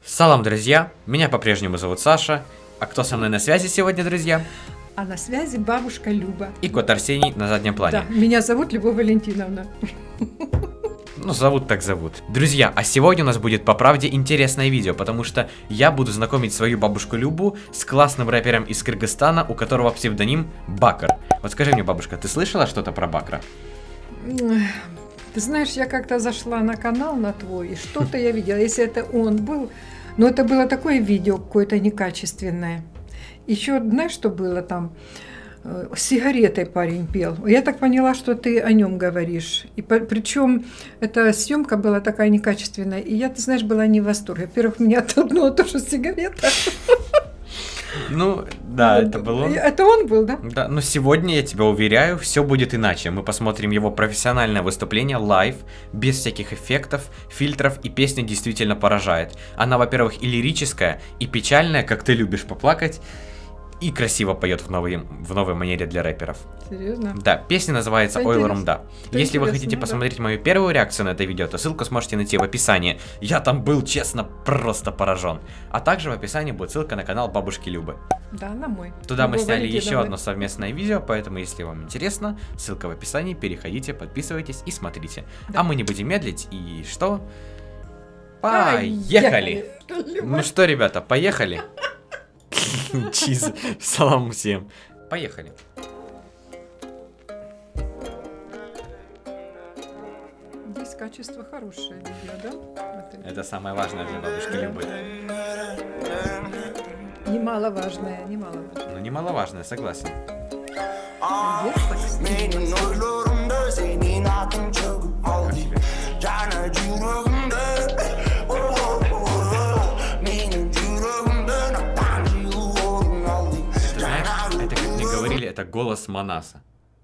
Салам, друзья! Меня по-прежнему зовут Саша. А кто со мной на связи сегодня, друзья? А на связи бабушка Люба. И кот Арсений на заднем плане. Да, меня зовут Любовь Валентиновна. Ну, зовут так зовут. Друзья, а сегодня у нас будет по правде интересное видео, потому что я буду знакомить свою бабушку Любу с классным рэпером из Кыргызстана, у которого псевдоним Бакр. Вот скажи мне, бабушка, ты слышала что-то про Бакра? Ты знаешь, я как-то зашла на канал на твой, и что-то я видела. Если это он был, но это было такое видео какое-то некачественное. Еще, знаешь, что было там? С сигаретой парень пел. Я так поняла, что ты о нем говоришь. И причем эта съемка была такая некачественная. И я, ты знаешь, была не в восторге. Во-первых, меня оттолкнуло то, что сигарета. Ну, да, это был он. Это он был, да? Да, но сегодня, я тебя уверяю, все будет иначе. Мы посмотрим его профессиональное выступление лайв, без всяких эффектов, фильтров, и песня действительно поражает. Она, во-первых, и лирическая, и печальная, как ты любишь поплакать, и красиво поет в новой манере для рэперов. Серьезно? Да, песня называется «Ой, Лорумда». Если вы хотите да. посмотреть мою первую реакцию на это видео, то ссылку сможете найти в описании. Я там был, честно, просто поражен. А также в описании будет ссылка на канал бабушки Любы. Да, на мой. Туда мы сняли еще одно совместное видео, поэтому, если вам интересно, ссылка в описании, переходите, подписывайтесь и смотрите. Да. А мы не будем медлить, и что? Поехали! Ну что, ребята, поехали! Чиз, салам всем. Поехали. Здесь качество хорошее видео, да? Это самое важное для бабушки Любы. Немаловажное. Ну, немаловажное, согласен. Это голос Манаса.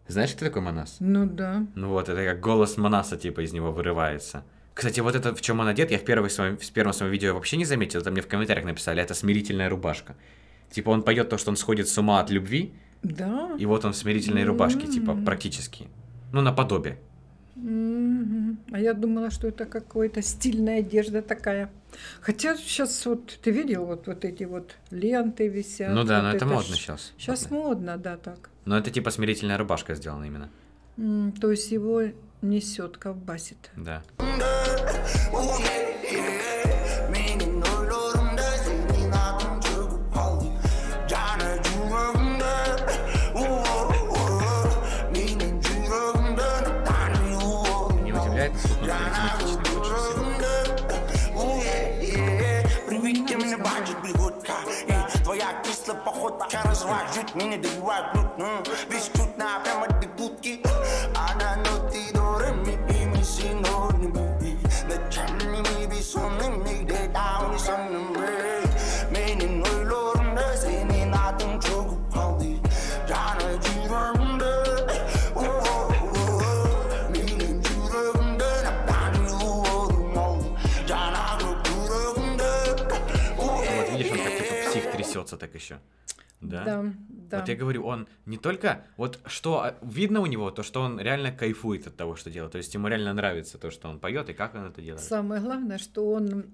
Знаешь, кто такой Манас? Ну да. Ну вот, это как голос Манаса, типа, из него вырывается. Кстати, вот это, в чем он одет, я в первом своем видео вообще не заметил, это мне в комментариях написали, это смирительная рубашка. Типа, он поет то, что он сходит с ума от любви. Да. И вот он в смирительной рубашке, типа, практически. Ну, наподобие. А я думала, что это какая-то стильная одежда такая. Хотя сейчас вот ты видел вот эти вот ленты висят. Ну да, вот но это модно сейчас. Сейчас модно, да, так. Но это типа смирительная рубашка сделана именно. То есть его несет, ковбасит. Да. Не удивляет, насколько он харизматичный больше всего. Трясется так еще. Да? Да. Вот я говорю, он не только... Вот что видно у него, то, что он реально кайфует от того, что делает. То есть ему реально нравится то, что он поет и как он это делает. Самое главное, что он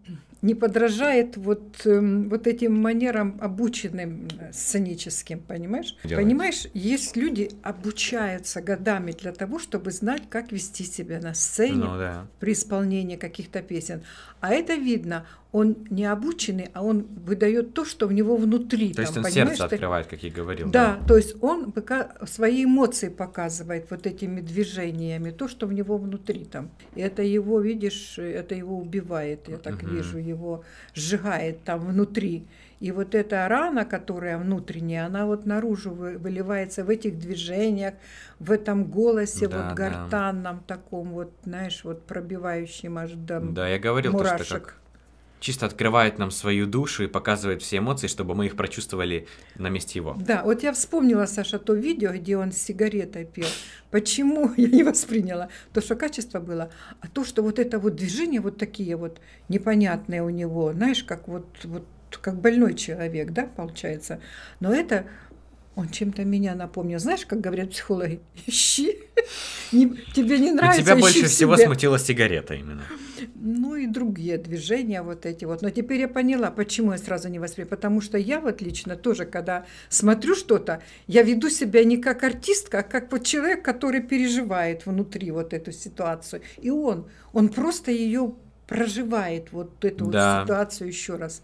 не подражает вот этим манерам обученным сценическим, понимаешь? Понимаешь, есть люди, обучаются годами для того, чтобы знать, как вести себя на сцене при исполнении каких-то песен. А это видно, он не обученный, а он выдает то, что в него внутри. То есть он сердце открывает, как я говорил. Да, то есть он свои эмоции показывает вот этими движениями, то, что в него внутри там. И это его, видишь, это его убивает, я так вижу, его сжигает там внутри. И вот эта рана, которая внутренняя, она вот наружу выливается в этих движениях, в этом голосе, вот гортанном таком вот, знаешь, вот пробивающем аж до мурашек. Да, я говорил, то, что как чисто открывает нам свою душу и показывает все эмоции, чтобы мы их прочувствовали на месте его. Да, вот я вспомнила, Саша, то видео, где он с сигаретой пел. Почему я не восприняла? То, что качество было, а то, что вот это вот движения вот такие вот непонятные у него, знаешь, как вот как больной человек, да, получается. Но это он чем-то меня напомнил. Знаешь, как говорят психологи, ищи Тебе не Но нравится, тебя ищи больше в всего себе. смутила сигарета именно. Ну и другие движения вот эти вот. Но теперь я поняла, почему я сразу не воспринимаю. Потому что я вот лично тоже, когда смотрю что-то, я веду себя не как артистка, а как вот человек, который переживает внутри вот эту ситуацию. И он просто ее проживает, вот эту вот Да. ситуацию еще раз.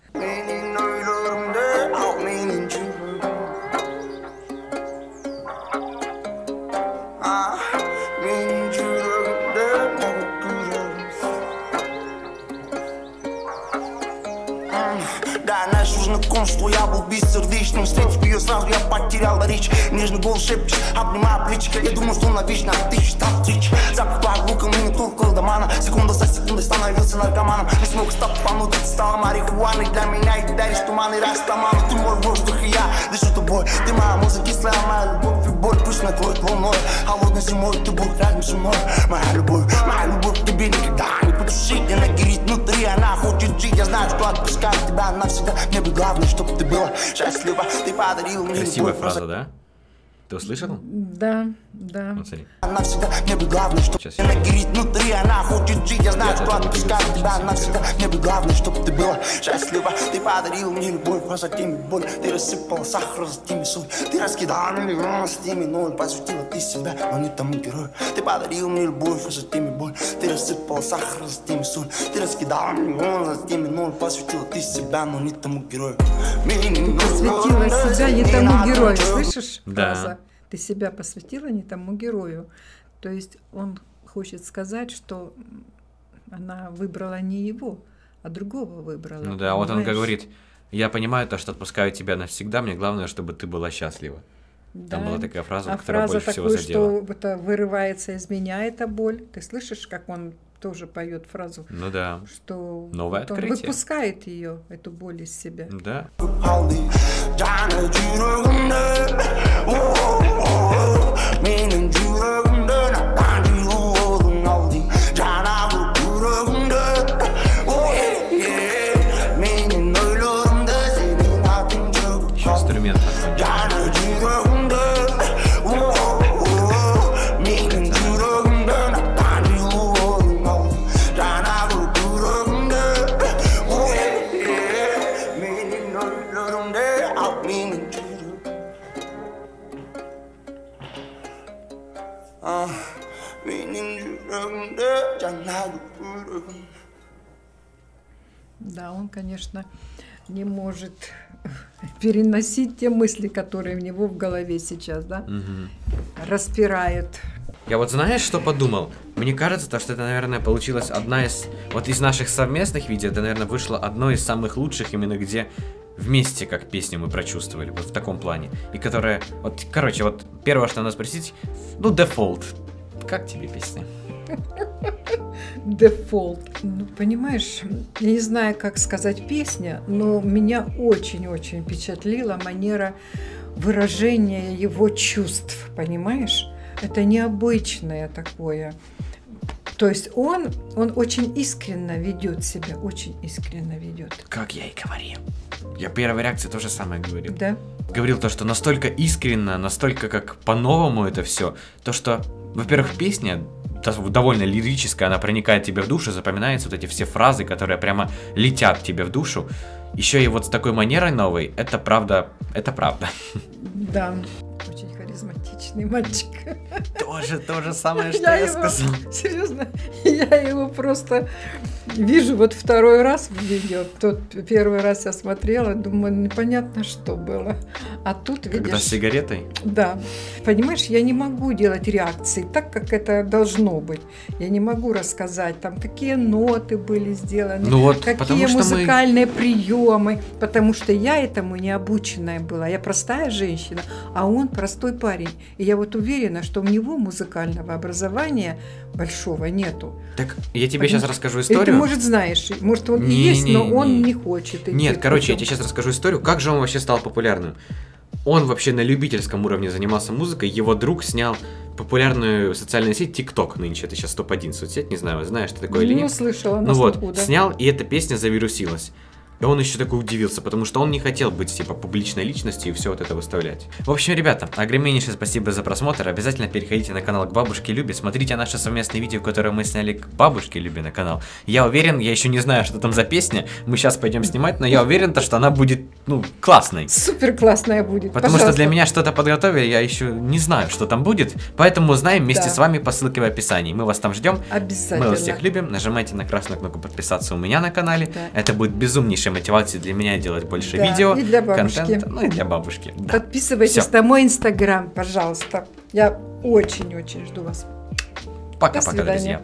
Да, наше знакомство, я был бессердечным. Встретив ее сразу, я потерял речь. Нежный голос шепчешь, обнимая плечи. Я думал, что навечно, а ты считал встречи. Запах пах луком и не только колдомана. Секунда за секундой становился наркоманом. Не смог стопануть, это стало марихуаной для меня. И ты даришь туман и растаман. Ты мой воздух, и я дышу тобой. Ты моя музыка, кислая, моя любовь и боль. Пусть накроет волной, холодной зимой ты будь рядом со мной. Моя любовь к тебе никогда не потушить. Она горит внутри, она хочет жить. Я знаю, что отпускаю тебя навсегда. Мне бы главное, чтобы ты была счастлива. Ты подарил мне Красивая любовь. фраза, да? Ты услышал? Да, да. Вот смотри. Навсегда, мне бы главное, чтобы Сейчас она горит внутри, она хочет жить. Я знаю, Я что тоже отпускаю люблю тебя сейчас навсегда. играть. Мне бы главное, чтобы ты была счастлива. Ты подарил мне любовь, позади боль. Ты рассыпала сахар, затем соль. Ты раскидала на миллион, с теми ноль. Посвятила ты себя, но не тому герою. Ты подарил мне любовь, затем боль. Ты рассыпала сахар, затем соль. Ты раскидала на миллион, затем ноль. Посвятила ты себя, но не тому герою. Посвятила себя не тому герою, слышишь? Да. Фраза? Ты себя посвятила не тому герою. То есть он хочет сказать, что она выбрала не его, а другого выбрала. Ну да, вот он понимаешь? говорит, я понимаю то, что отпускаю тебя навсегда, мне главное, чтобы ты была счастлива. Да. Там была такая фраза, А которая фраза больше всего такой, задела. что это вырывается из меня эта боль. Ты слышишь, как он тоже поет фразу, Ну да, что Новое вот он открытие. выпускает ее, эту боль из себя. да. Еще инструмент. Да, он, конечно, не может переносить те мысли, которые у него в голове сейчас, да, распирают. Я вот знаешь, что подумал? Мне кажется, то, что это, наверное, получилась одна из... Вот из наших совместных видео, это, наверное, вышло одно из самых лучших, именно где вместе как песню мы прочувствовали, вот в таком плане. И которая... Вот, короче, вот первое, что надо спросить, ну, дефолт. Как тебе песня? Дефолт. Ну, понимаешь, я не знаю, как сказать песня, но меня очень-очень впечатлила манера выражения его чувств, понимаешь? Это необычное такое. То есть он очень искренне ведет себя, очень искренне ведет. Как я и говорил. Я первой реакции то же самое говорил. Да? Говорил то, что настолько искренно, настолько как по-новому это все. То, что, во-первых, песня довольно лирическая, она проникает тебе в душу, запоминаются вот эти все фразы, которые прямо летят тебе в душу. Еще и вот с такой манерой новой, это правда, это правда. Да. Очень харизматичный мальчик. То же самое, что я сказал. Серьезно, я его просто вижу вот второй раз в видео. Тот первый раз я смотрела, думаю, непонятно, что было. А тут, видишь... Когда с сигаретой? Да. Понимаешь, я не могу делать реакции так, как это должно быть. Я не могу рассказать, там, какие ноты были сделаны, Ну вот, какие потому что музыкальные приемы. Потому что я этому не обученная была. Я простая женщина, а он простой парень. И я вот уверена, что у него музыкального образования большого нету. Так, я тебе сейчас расскажу Или ты, историю. может, знаешь, может, он и есть, но он не хочет идти. Нет, короче, я путем. тебе сейчас расскажу историю, как же он вообще стал популярным. Он вообще на любительском уровне занимался музыкой, его друг снял популярную социальную сеть TikTok нынче, это сейчас топ-1 соцсеть, не знаю, знаешь, что такое или Ну, нет. слышала, Ну вот, слуху, да. снял, и эта песня завирусилась. И он еще такой удивился, потому что он не хотел быть, типа, публичной личностью и все вот это выставлять. В общем, ребята, огромнейшее спасибо за просмотр. Обязательно переходите на канал к Бабушке Любе, смотрите наши совместные видео, которые мы сняли к Бабушке Любе на канал. Я уверен, я еще не знаю, что там за песня, мы сейчас пойдем снимать, но я уверен, что она будет, ну, классной. Супер классная будет. Потому что для меня что-то подготовили, я еще не знаю, что там будет, поэтому узнаем вместе с вами по ссылке в описании. Мы вас там ждем. Обязательно. Мы вас всех любим. Нажимайте на красную кнопку подписаться у меня на канале. Да. Это будет безумнейшая мотивация для меня делать больше видео, и для бабушки. Контента, ну и для бабушки. Да. Подписывайтесь на мой инстаграм, пожалуйста. Я очень-очень жду вас. Пока-пока, друзья.